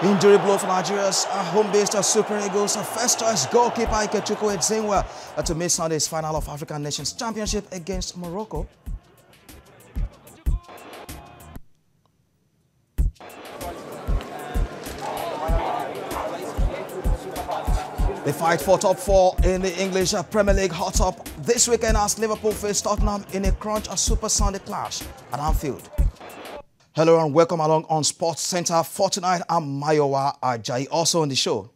Injury blow for Nigeria's home-based Super Eagles first choice goalkeeper Ikechukwu Edzingwa to miss Sunday's final of African Nations Championship against Morocco. The fight for top four in the English Premier League hot up this weekend as Liverpool face Tottenham in a crunch Super Sunday clash at Anfield. Hello and welcome along on Sports Center for tonight. I'm Mayowa Ajayi, also on the show.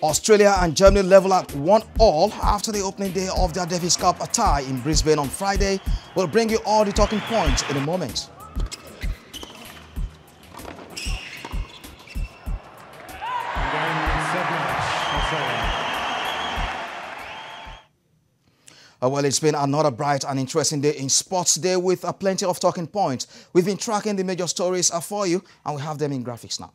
Australia and Germany level at 1-1 after the opening day of their Davis Cup tie in Brisbane on Friday. We'll bring you all the talking points in a moment. Well, it's been another bright and interesting day in sports today with plenty of talking points. We've been tracking the major stories for you, and we have them in graphics now.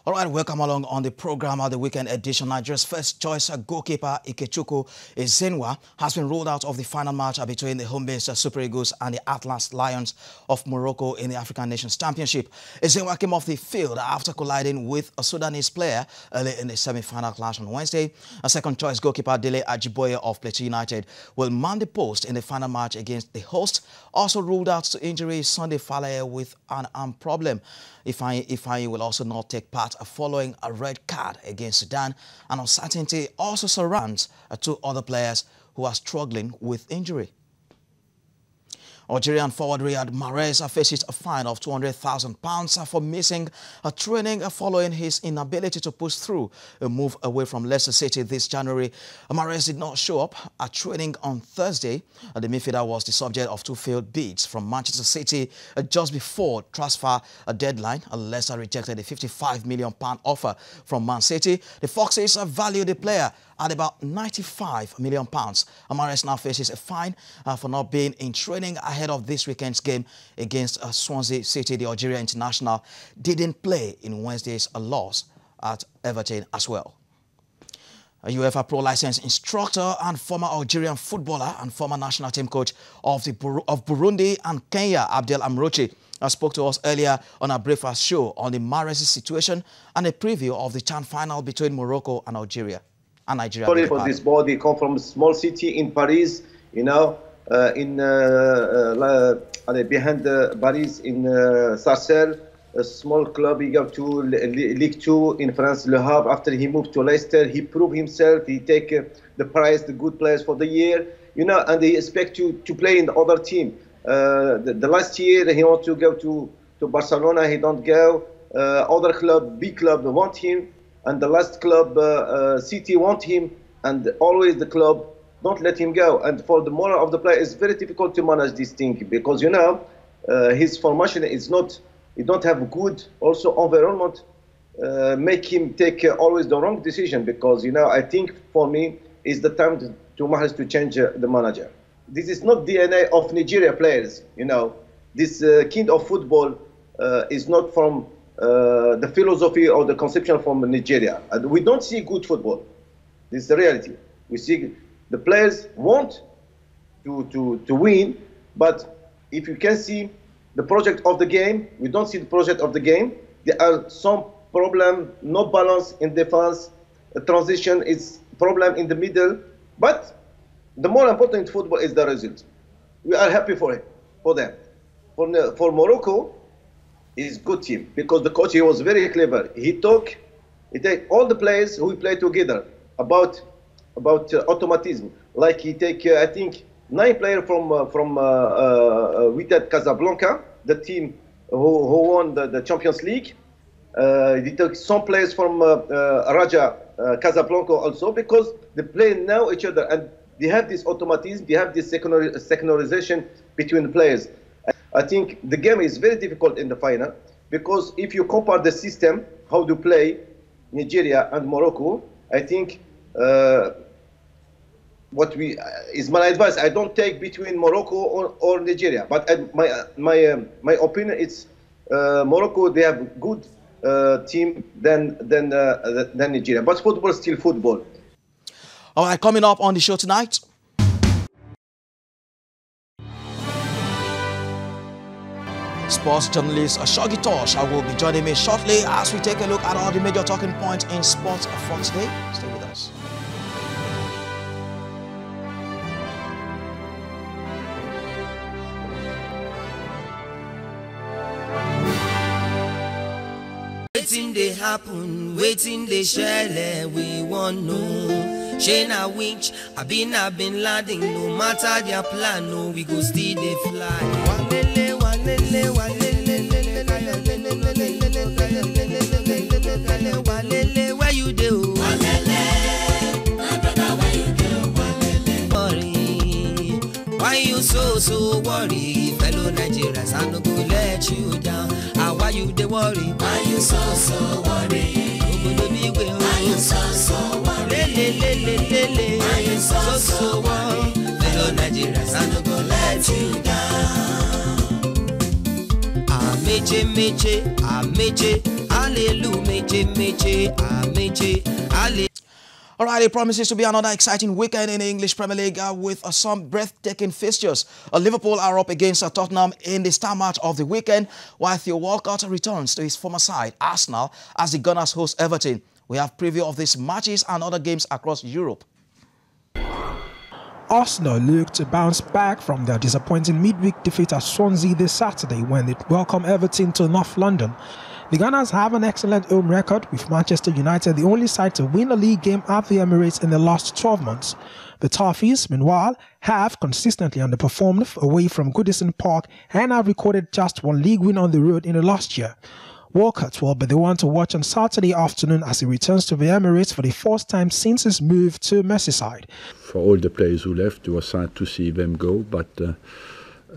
All right, welcome along on the program of the weekend edition. Nigeria's first choice goalkeeper Ikechukwu Edzingwa has been ruled out of the final match between the home-based Super Eagles and the Atlas Lions of Morocco in the African Nations Championship. Edzingwa came off the field after colliding with a Sudanese player early in the semi-final clash on Wednesday. A second-choice goalkeeper Dele Ajiboye of Plateau United will man the post in the final match against the host. Also ruled out to injury Sunday Falaye with an arm problem. Ifeanyi will also not take part following a red card against Sudan, and uncertainty also surrounds two other players who are struggling with injury. Algerian forward Riyad Mahrez faces a fine of £200,000 for missing a training following his inability to push through a move away from Leicester City this January. Mahrez did not show up at training on Thursday. The midfielder was the subject of two failed bids from Manchester City just before transfer deadline. Leicester rejected a £55 million offer from Man City. The Foxes valued the player at about £95 million. Mahrez now faces a fine for not being in training ahead of this weekend's game against Swansea City. The Algeria international didn't play in Wednesday's loss at Everton as well. A UEFA Pro licensed instructor and former Algerian footballer and former national team coach of Burundi and Kenya, Abdel Amrouche, spoke to us earlier on our breakfast show on the MAHREZ situation and a preview of the CHAN final between Morocco and Nigeria. Sorry for this body, come from a small city in Paris, you know, behind Paris in Sarcelles, a small club. He got to Ligue 2 in France, Le Havre. After he moved to Leicester, he proved himself. He take the prize, the good players for the year, you know, and they expect you to play in the other team. The last year he want to go to Barcelona, he don't go. Other club, big club, want him. And the last club, City, want him, and always the club don't let him go. And for the moral of the player, it's very difficult to manage this thing because, you know, his formation is not, he don't have good also environment, make him take always the wrong decision because, you know, I think for me, it's the time to MAHREZ to change the manager. This is not DNA of Nigeria players, you know. This kind of football is not from the philosophy or the conception from Nigeria. And we don't see good football. This is the reality. We see the players want to win, but if you can see the project of the game, we don't see the project of the game. There are some problem, no balance in defense, transition is problem in the middle, but the more important football is the result. We are happy for it. for them. For Morocco, it's good team because the coach, he was very clever. He take all the players who play together about automatism. Like he take I think 9 players from Wydad Casablanca, the team who won the Champions League. He took some players from Raja Casablanca also, because they play now each other and they have this automatism, they have this secularization between the players. I think the game is very difficult in the final, because if you compare the system, how to play Nigeria and Morocco, I think is my advice. I don't take between Morocco or Nigeria, but my opinion, it's Morocco. They have good team than Nigeria, but football is still football. All right, coming up on the show tonight. Sports journalist Shoggy Tosh will be joining me shortly as we take a look at all the major talking points in sports for today. Stay with us. Waiting they happen, waiting they share, we want no. Shana winch, I been landing, no matter their plan, no, we go still they fly. Where you do? My brother, where you do? Why you so worried? Fellow Nigerians, I no go let you down. Why you they worry? Why you so worried? Why you so worried? Why you so worried? Fellow Nigerians, I no go let you down. Meche, hallelujah, meche, hallelujah. All right, it promises to be another exciting weekend in the English Premier League with some breathtaking fixtures. Liverpool are up against Tottenham in the star match of the weekend, while Theo Walcott returns to his former side, Arsenal, as the Gunners host Everton. We have preview of these matches and other games across Europe. Arsenal look to bounce back from their disappointing midweek defeat at Swansea this Saturday when they welcome Everton to North London. The Gunners have an excellent home record, with Manchester United the only side to win a league game at the Emirates in the last 12 months. The Toffees, meanwhile, have consistently underperformed away from Goodison Park and have recorded just one league win on the road in the last year. Walcott will be the one to watch on Saturday afternoon as he returns to the Emirates for the first time since his move to Merseyside. For all the players who left, it was sad to see them go, but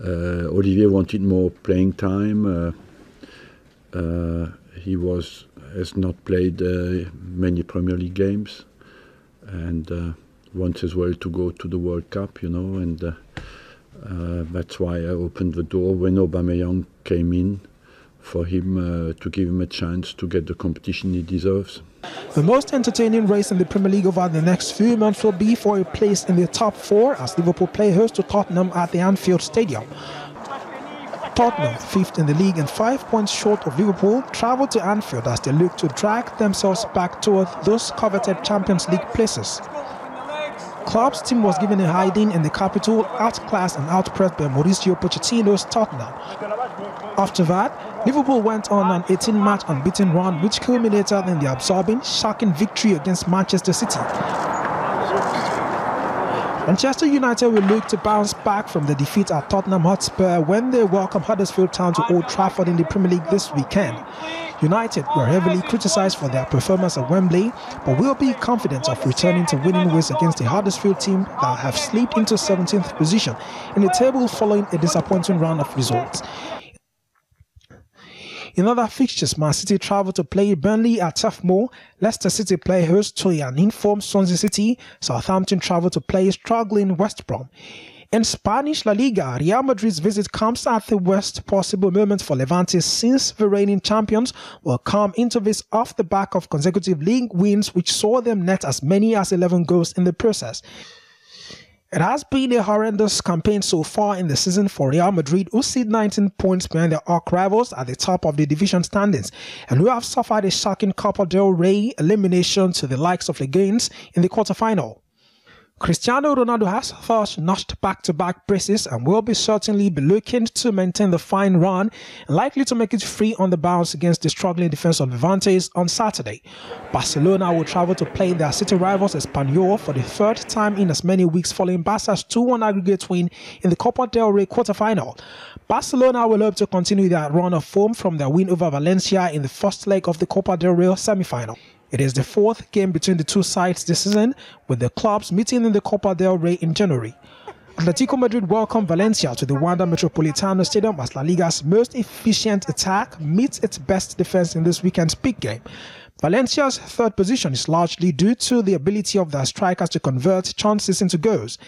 Olivier wanted more playing time. He has not played many Premier League games, and wants as well to go to the World Cup, you know, and that's why I opened the door when Aubameyang came in, for him to give him a chance to get the competition he deserves. The most entertaining race in the Premier League over the next few months will be for a place in the top 4 as Liverpool play host to Tottenham at the Anfield Stadium. Tottenham, 5th in the league and 5 points short of Liverpool, travel to Anfield as they look to drag themselves back toward those coveted Champions League places. Club's team was given a hiding in the capital, outclassed and outpressed by Mauricio Pochettino's Tottenham. After that, Liverpool went on an 18-match unbeaten run, which culminated in the absorbing, shocking victory against Manchester City. Manchester United will look to bounce back from the defeat at Tottenham Hotspur when they welcome Huddersfield Town to Old Trafford in the Premier League this weekend. United were heavily criticised for their performance at Wembley, but will be confident of returning to winning ways against the Huddersfield team that have slipped into 17th position in the table following a disappointing run of results. In other fixtures, Man City travel to play Burnley at Turf Moor, Leicester City play host to an informed Swansea City, Southampton travel to play struggling West Brom. In Spanish La Liga, Real Madrid's visit comes at the worst possible moment for Levante since the reigning champions will come into this off the back of consecutive league wins which saw them net as many as 11 goals in the process. It has been a horrendous campaign so far in the season for Real Madrid, who sit 19 points behind their arch rivals at the top of the division standings and who have suffered a shocking Copa del Rey elimination to the likes of Leganés in the quarterfinal. Cristiano Ronaldo has thus notched back-to-back braces and will certainly be looking to maintain the fine run and likely to make it free on the bounce against the struggling defense of Levante on Saturday. Barcelona will travel to play their city rivals Espanyol for the third time in as many weeks following Barca's 2-1 aggregate win in the Copa del Rey quarter-final. Barcelona will hope to continue their run of form from their win over Valencia in the first leg of the Copa del Rey semi-final. It is the fourth game between the two sides this season, with the clubs meeting in the Copa del Rey in January. Atletico Madrid welcomed Valencia to the Wanda Metropolitano Stadium as La Liga's most efficient attack meets its best defense in this weekend's big game. Valencia's third position is largely due to the ability of their strikers to convert chances into goals.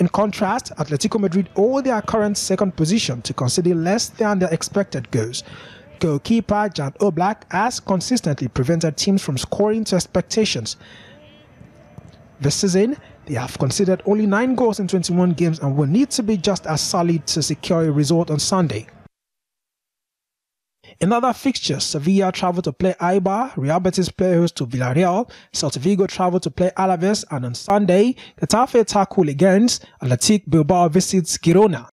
In contrast, Atletico Madrid owe their current second position to concede less than their expected goals. Goalkeeper Jan Oblak has consistently prevented teams from scoring to expectations. This season, they have conceded only 9 goals in 21 games and will need to be just as solid to secure a result on Sunday. In other fixtures, Sevilla travel to play Eibar, Real Betis play host to Villarreal, Celta Vigo travel to play Alaves, and on Sunday, Getafe tackle against Athletic Bilbao visits Girona.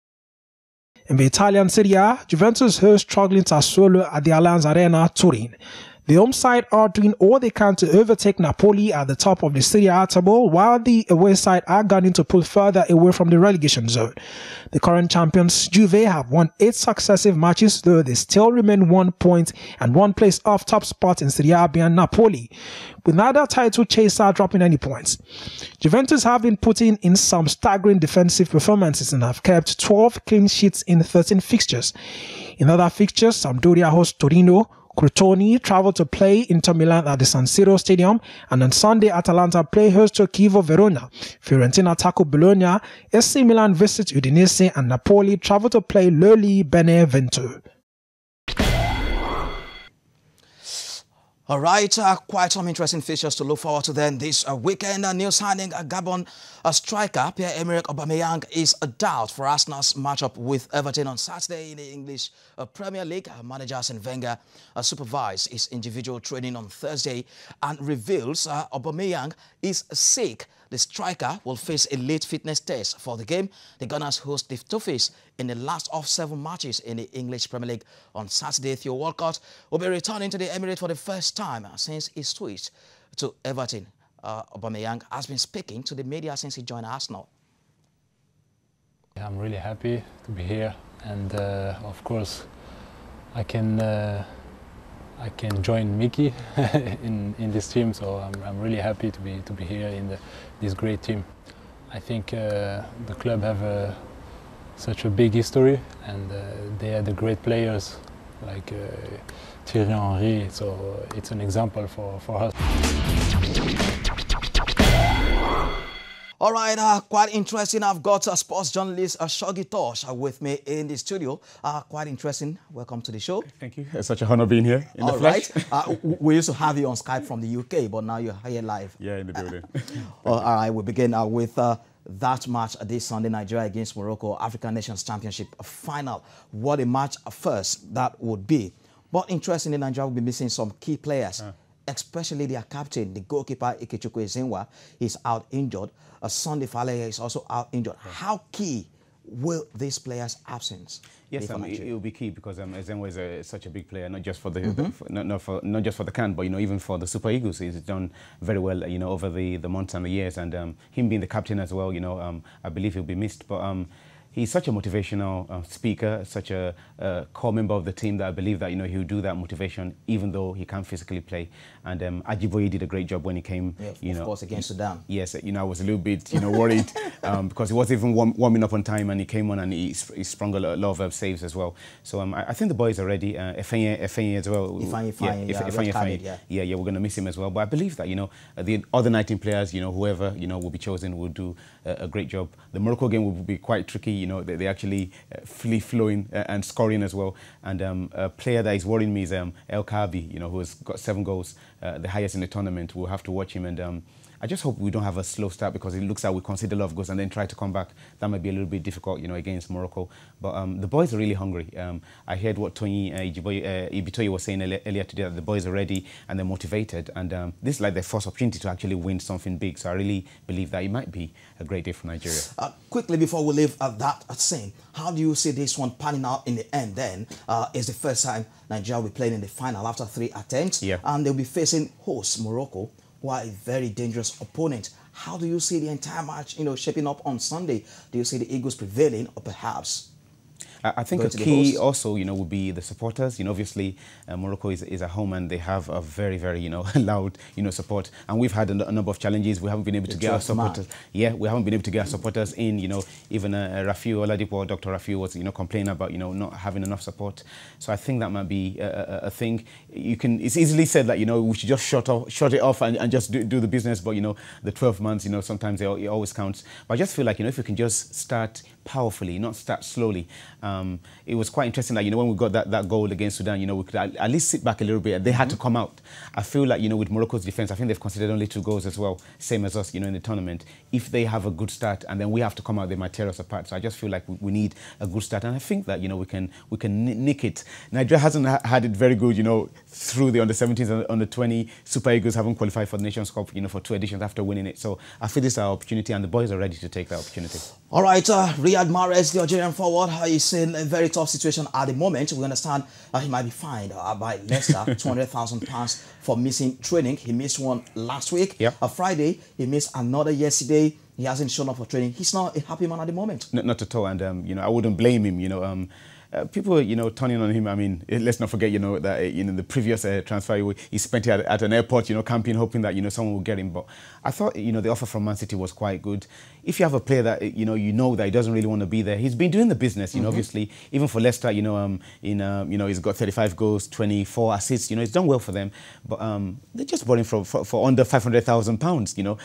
In the Italian Serie A, Juventus host struggling Sassuolo at the Allianz Arena, Turin. The home side are doing all they can to overtake Napoli at the top of the Serie A table, while the away side are gunning to pull further away from the relegation zone. The current champions Juve have won 8 successive matches, though they still remain 1 point and 1 place off top spot in Serie A behind Napoli, with neither title chaser dropping any points. Juventus have been putting in some staggering defensive performances and have kept 12 clean sheets in 13 fixtures. In other fixtures, Sampdoria host Torino, Crotone travel to play Inter Milan at the San Siro Stadium, and on Sunday Atalanta play host to Chievo Verona. Fiorentina tackle Bologna, AC Milan visit Udinese, and Napoli travel to play Loli Benevento. All right, quite some interesting features to look forward to then this weekend. New signing Gabon striker Pierre-Emerick Aubameyang is a doubt for Arsenal's matchup with Everton on Saturday in the English Premier League. Manager Arsene Wenger supervised his individual training on Thursday and reveals Aubameyang is sick. The striker will face a late fitness test for the game. The Gunners host the Toffees in the last of 7 matches in the English Premier League on Saturday. Theo Walcott will be returning to the Emirates for the first time since he switched to Everton. Aubameyang has been speaking to the media since he joined Arsenal. I'm really happy to be here, and of course I can join Mickey in this team, so I'm really happy to be here in this great team. I think the club have such a big history, and they had the great players like Thierry Henry, so it's an example for us. All right, quite interesting. I've got sports journalist Shoggy Tosh with me in the studio. Quite interesting. Welcome to the show. Thank you. It's such a honor being here in the flesh. We used to have you on Skype from the UK, but now you're here live. Yeah, in the building. All right, we'll begin with that match this Sunday, Nigeria against Morocco, African Nations Championship final. What a match first that would be. But interestingly, Nigeria will be missing some key players, especially their captain, the goalkeeper Ikechukwu Ezenwa, is out injured. Sunday Faleye is also out injured. How key will this player's absence? Yes, it will be key because Ezenwa is such a big player, not just for the not just for the CAN, but even for the Super Eagles. He's done very well, over the months and the years, and him being the captain as well, I believe he'll be missed. But he's such a motivational speaker, such a core member of the team that I believe that he'll do that motivation even though he can't physically play. And Ajiboye did a great job when he came. Yeah, of course, against Sudan. Yes, I was a little bit worried because he wasn't even warming up on time, and he came on and he sprung a lot of saves as well. So I think the boys are ready. Efenye as well. Efenye, yeah, we're going to miss him as well. But I believe that the other 19 players, whoever will be chosen will do a great job. The Morocco game will be quite tricky. They actually flowing and scoring as well. And a player that is worrying me is El Kaabi, who has got 7 goals, the highest in the tournament. We'll have to watch him, and I just hope we don't have a slow start, because it looks like we concede a lot of goals and then try to come back. That might be a little bit difficult, you know, against Morocco. But the boys are really hungry. I heard what Tony Ibitoye was saying earlier today, that the boys are ready and they're motivated. And this is like their first opportunity to actually win something big. So I really believe that it might be a great day for Nigeria. Quickly, before we leave that scene, how do you see this one panning out in the end then? It's the first time Nigeria will be playing in the final after 3 attempts. Yeah. And they'll be facing host Morocco, who are a very dangerous opponent. How do you see the entire match, you know, shaping up on Sunday? Do you see the Eagles prevailing, or perhaps I think a key also, you know, would be the supporters. You know, obviously Morocco is at home and they have a very, very, you know, loud, you know, support. And we've had a number of challenges. We haven't been able to get our supporters. Yeah, we haven't been able to get our supporters in. You know, even Rafiu Oladipo, Dr. Rafiu was, you know, complaining about, you know, not having enough support. So I think that might be a thing. It's easily said that, you know, we should just shut it off and just do the business. But, you know, the 12 months, you know, sometimes it always counts. But I just feel like, you know, if we can just start powerfully, not start slowly. It was quite interesting that, you know, when we got that goal against Sudan, you know, we could at least sit back a little bit, and they had to come out. I feel like, you know, with Morocco's defence, I think they've conceded only 2 goals as well, same as us, you know, in the tournament. If they have a good start and then we have to come out, they might tear us apart. So I just feel like we need a good start, and I think that, you know, we can nick it. Nigeria hasn't had it very good, you know, through the under-17s and under-20. Super Eagles haven't qualified for the Nations Cup, you know, for 2 editions after winning it. So I feel this is our opportunity, and the boys are ready to take that opportunity. All right, Riyad Mahrez, the Algerian forward, he's in a very tough situation at the moment. We understand he might be fined by Leicester £200,000 for missing training. He missed one last week. Yep. Friday, he missed another yesterday. He hasn't shown up for training. He's not a happy man at the moment. Not at all, and you know, I wouldn't blame him. You know, people, you know, turning on him. I mean, let's not forget, you know, that you know, the previous transfer he spent it at an airport, you know, camping, hoping that, you know, someone will get him. But I thought, you know, the offer from Man City was quite good. If you have a player that you know that he doesn't really want to be there, he's been doing the business. You know, obviously, even for Leicester, you know, you know, he's got 35 goals, 24 assists. You know, he's done well for them. But they just bought him for under £500,000. You know,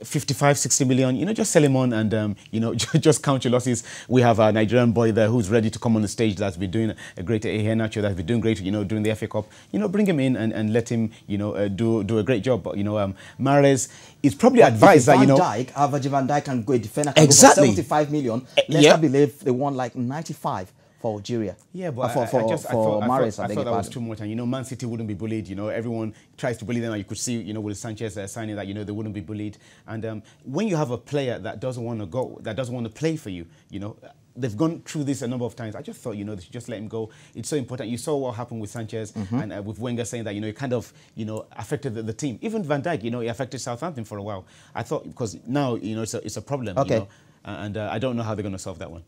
55, 60 million. You know, just sell him on, and you know, just count your losses. We have a Nigerian boy there who's ready to come on the stage. That's been doing a great Nacho, that's been doing great, you know, during the FA Cup. You know, bring him in and let him, you know, do a great job. But, you know, Mahrez is probably advised that, you know, Virgil van Dijk can go a defender, exactly, go for 75 million. Leicester believe they won like 95 for Algeria. Yeah, but for Mahrez, I thought that was too much. And, you know, Man City wouldn't be bullied. You know, everyone tries to bully them. And you could see, you know, with Sanchez signing that, you know, they wouldn't be bullied. And when you have a player that doesn't want to go, that doesn't want to play for you, you know, they've gone through this a number of times. I just thought, you know, they should just let him go. It's so important. You saw what happened with Sanchez and with Wenger saying that, you know, it kind of, you know, affected the team. Even Van Dijk, you know, it affected Southampton for a while. I thought, because now, you know, it's a problem. Okay. You know, and I don't know how they're going to solve that one.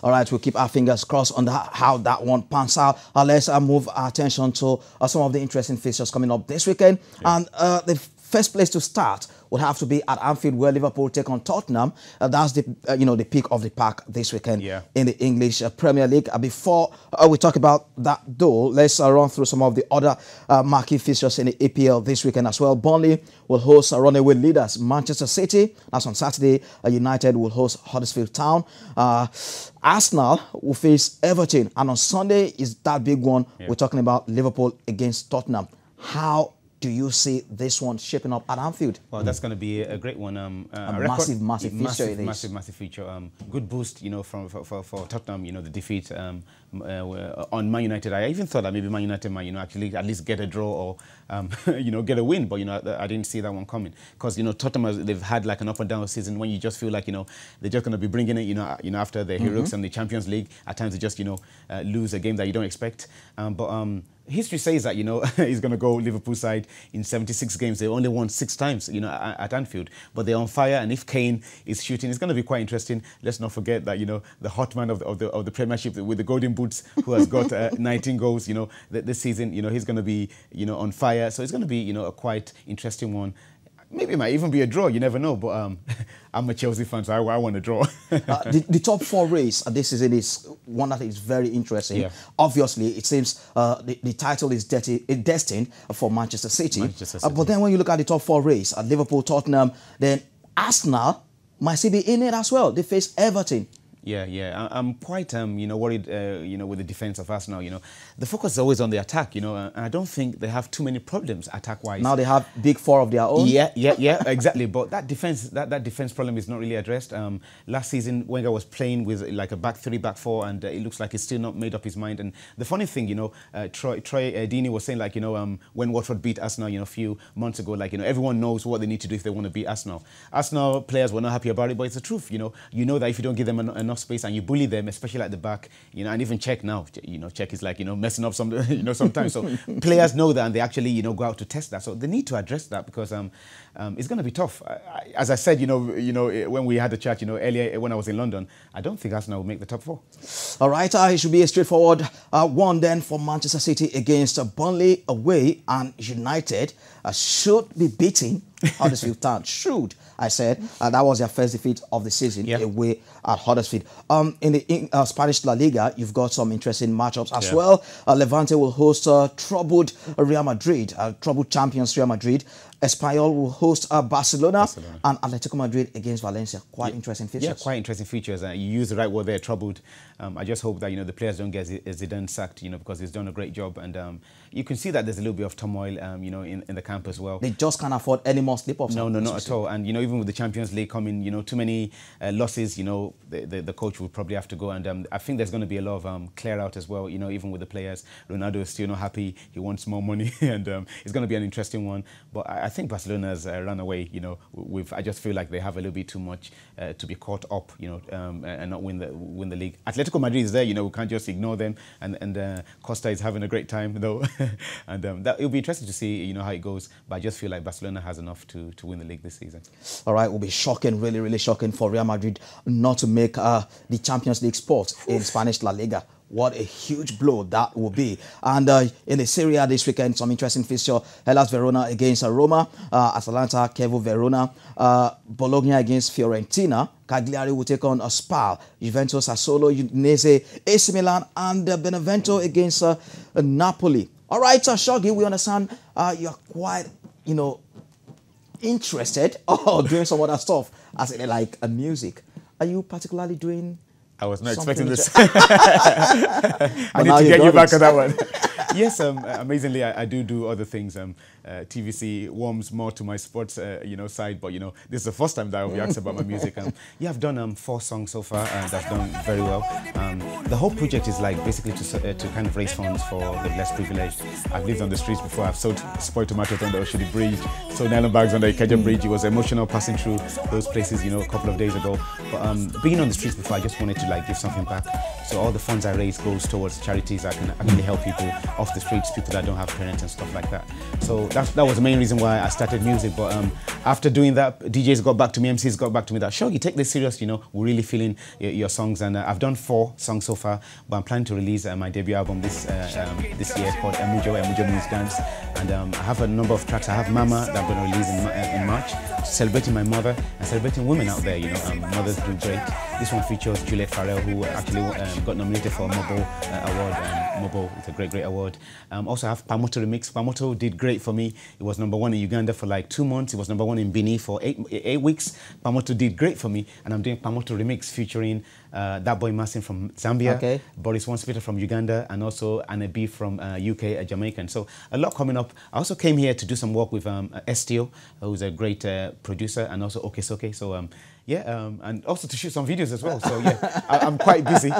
All right, we'll keep our fingers crossed on how that one pans out. Let's move our attention to some of the interesting fixtures coming up this weekend. Yeah. And the first place to start would have to be at Anfield, where Liverpool take on Tottenham. That's the you know, the pick of the pack this weekend in the English Premier League. Before we talk about that, though, let's run through some of the other marquee fixtures in the EPL this weekend as well. Burnley will host runaway leaders Manchester City. That's on Saturday. United will host Huddersfield Town. Arsenal will face Everton, and on Sunday is that big one. We're talking about Liverpool against Tottenham. How do you see this one shaping up at Anfield? Well, that's going to be a great one. A massive feature it is. Massive feature. Good boost, you know, for Tottenham. You know, the defeat on Man United. I even thought that maybe Man United might, you know, actually at least get a draw or, you know, get a win. But, you know, I didn't see that one coming. Because, you know, Tottenham, they've had like an up and down season when you just feel like, you know, they're just going to be bringing it, you know, after the heroics and the Champions League. At times they just, you know, lose a game that you don't expect. History says that, you know, he's going to go Liverpool side in 76 games. They only won 6 times, you know, at Anfield. But they're on fire, and if Kane is shooting, it's going to be quite interesting. Let's not forget that, you know, the hot man of the Premiership with the Golden Boots, who has got 19 goals, you know, this season. You know, he's going to be, you know, on fire. So it's going to be, you know, a quite interesting one. Maybe it might even be a draw. You never know. But I'm a Chelsea fan, so I want a draw. The top 4 race this season is one that is very interesting. Yeah. Obviously, it seems the title is destined for Manchester City. But then when you look at the top 4 race, Liverpool, Tottenham, then Arsenal might still be in it as well. They face Everton. Yeah. I'm quite, worried, with the defense of Arsenal. The focus is always on the attack. And I don't think they have too many problems attack-wise. Now they have big four of their own. Yeah, exactly. But that defense, that defense problem is not really addressed. Last season, Wenger was playing with like a back three, back four, and it looks like he's still not made up his mind. And the funny thing, Troy Deeney was saying, like, when Watford beat Arsenal, a few months ago, like, everyone knows what they need to do if they want to beat Arsenal. Arsenal players were not happy about it, but it's the truth. You know that if you don't give them enough space and you bully them, especially at the back, and even Czech now, Czech is like, messing up sometimes. So players know that, and they actually, go out to test that. So they need to address that, because it's going to be tough. As I said, when we had the chat, earlier when I was in London, I don't think Arsenal will make the top four. All right, it should be a straightforward one then for Manchester City against Burnley away, and United should be beating Huddersfield Town. Should, I said. That was their first defeat of the season away at Huddersfield. In the Spanish La Liga, you've got some interesting matchups as well. Levante will host troubled Real Madrid, troubled champions Real Madrid. Espanyol will host Barcelona, and Atletico Madrid against Valencia. Quite interesting features. Yeah, quite interesting features. You use the right word there, troubled. I just hope that, the players don't get Zidane sacked, because he's done a great job. And you can see that there's a little bit of turmoil, in the camp as well. They just can't afford any more slip-ups. No, not at all. And, even with the Champions League coming, too many losses, the coach will probably have to go. And I think there's going to be a lot of clear out as well, even with the players. Ronaldo is still not happy. He wants more money. And it's going to be an interesting one. But I think Barcelona's run away, I just feel like they have a little bit too much to be caught up, and not win the league. Atletico Madrid is there, we can't just ignore them. And Costa is having a great time, though. And it'll be interesting to see, how it goes. But I just feel like Barcelona has enough to win the league this season. All right, it will be shocking, really, really shocking for Real Madrid not to make the Champions League spot in Spanish La Liga. What a huge blow that will be. And in the Serie A this weekend, some interesting fixture. Hellas Verona against Roma. Atalanta, Chievo Verona. Bologna against Fiorentina. Cagliari will take on Spal. Juventus, Sassuolo, Udinese, AC Milan, and Benevento against Napoli. All right, Shoggy, we understand you're quite, interested doing some other stuff, as in like music. Are you particularly doing... I was not expecting this. I need to get you back on that one. Yes, amazingly, I do other things. TVC warms more to my sports, side, but this is the first time that I will be asked about my music. I've done 4 songs so far, and I've done very well. The whole project is like basically to kind of raise funds for the less privileged. I've lived on the streets before. I've sold spoiled tomatoes on the Oshodi Bridge, sold nylon bags on the Ikeja Bridge. It was emotional passing through those places, a couple of days ago. But being on the streets before, I just wanted to give something back. So all the funds I raise goes towards charities that can actually help people off the streets, people that don't have parents and stuff like that. So that was the main reason why I started music. But after doing that, DJs got back to me, MCs got back to me that, Shoggy, take this serious, we're really feeling your songs. And I've done 4 songs so far, but I'm planning to release my debut album this year called Emujo Means Dance. And I have a number of tracks. I have Mama that I'm going to release in March, celebrating my mother and celebrating women out there, mothers do great. This one features Juliet Farrell, who actually got nominated for a Mobo award. Mobo is a great award. Also I have Pamoto Remix. Pamoto did great for me. It was #1 in Uganda for like 2 months. It was #1 in Benin for 8 weeks. Pamoto did great for me, and I'm doing Pamoto Remix featuring That Boy Masin from Zambia, Boris Wanspeter from Uganda, and also Anna B from UK, a Jamaican. So a lot coming up. I also came here to do some work with Estio, who's a great producer, and also Okesoke. So and also to shoot some videos as well. So I'm quite busy.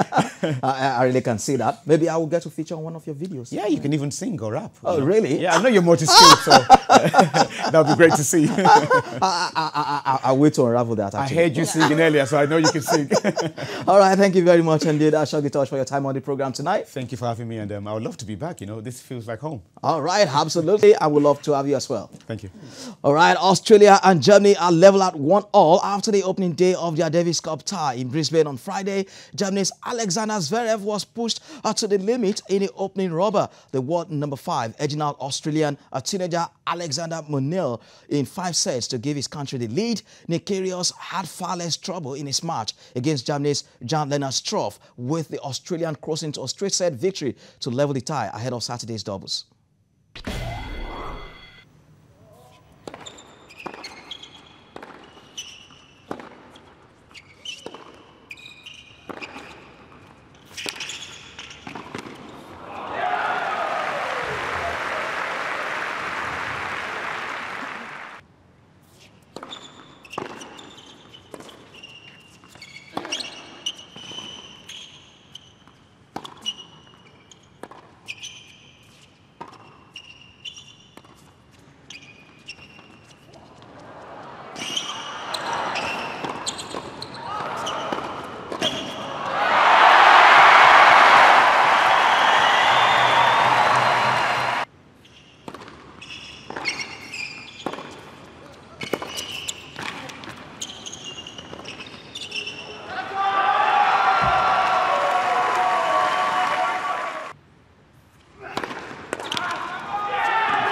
I really can see that. Maybe I will get to feature on one of your videos. Yeah, you can even sing or rap. Oh, really? Yeah, I know you're multi-skilled, so that would be great to see. I'll wait to unravel that, actually. I heard you singing earlier, so I know you can sing. All right, thank you very much indeed, Shoggy Tosh, for your time on the program tonight. Thank you for having me, and I would love to be back. This feels like home. All right, absolutely. I would love to have you as well. Thank you. All right, Australia and Germany are level at 1-1 after the opening day of their Davis Cup tie in Brisbane on Friday. Germany's Alexander Zverev was pushed to the limit in the opening rubber. The world #5 edging out Australian teenager Alexander Monell in 5 sets to give his country the lead. Nick Kyrgios had far less trouble in his match against Germany's Jan-Lennart Struff, with the Australian crossing to a straight set victory to level the tie ahead of Saturday's doubles.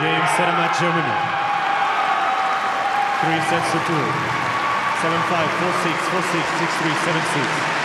Game set and match Germany. 3 sets to 2. 7-5, 4-6, 4-6, 6-3, 7-6.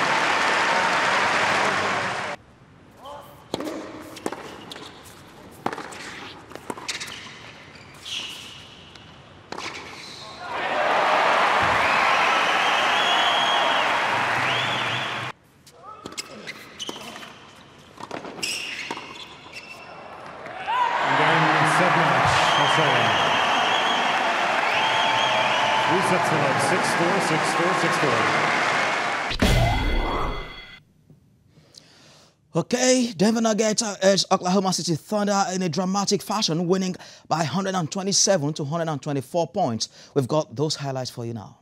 Okay, Denver Nuggets edged Oklahoma City Thunder in a dramatic fashion, winning by 127 to 124 points. We've got those highlights for you now.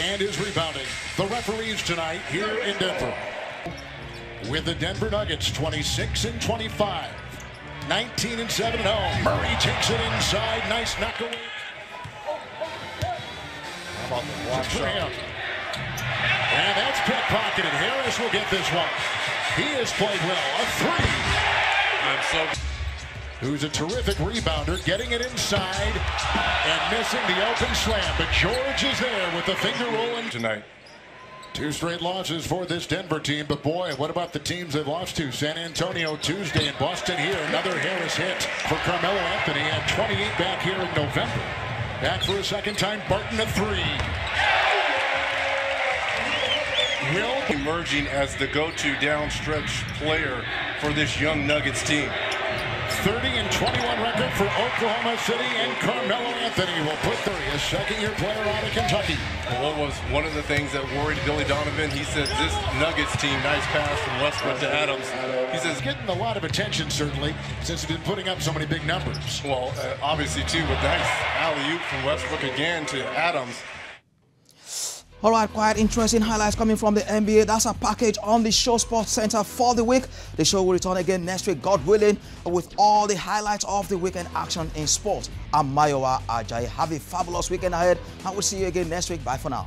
And is rebounding. The referees tonight here in Denver. With the Denver Nuggets 26-25, 19-7 at home. Murray takes it inside. Nice knock away. How about the walk shot? And that's pickpocketed. Harris will get this one. He has played well. A 3. Who's a terrific rebounder, getting it inside and missing the open slam. But George is there with the finger rolling tonight. 2 straight losses for this Denver team. But boy, what about the teams they've lost to? San Antonio Tuesday and Boston here. Another Harris hit for Carmelo Anthony. Had 28 back here in November. Back for a second time. Barton a 3. Will emerging as the go-to downstretch player for this young Nuggets team. 30-21 record for Oklahoma City, and Carmelo Anthony will put 30, a second-year player out of Kentucky. Well, what was one of the things that worried Billy Donovan? He said this Nuggets team, nice pass from Westbrook to Adams. He says getting a lot of attention, certainly, since he's been putting up so many big numbers. Well, obviously, too, but nice alley-oop from Westbrook again to Adams. All right, quite interesting highlights coming from the NBA. That's a package on the Show Sports Center for the week. The show will return again next week, God willing, with all the highlights of the weekend action in sport. I'm Mayowa Ajayi. Have a fabulous weekend ahead, and we'll see you again next week. Bye for now.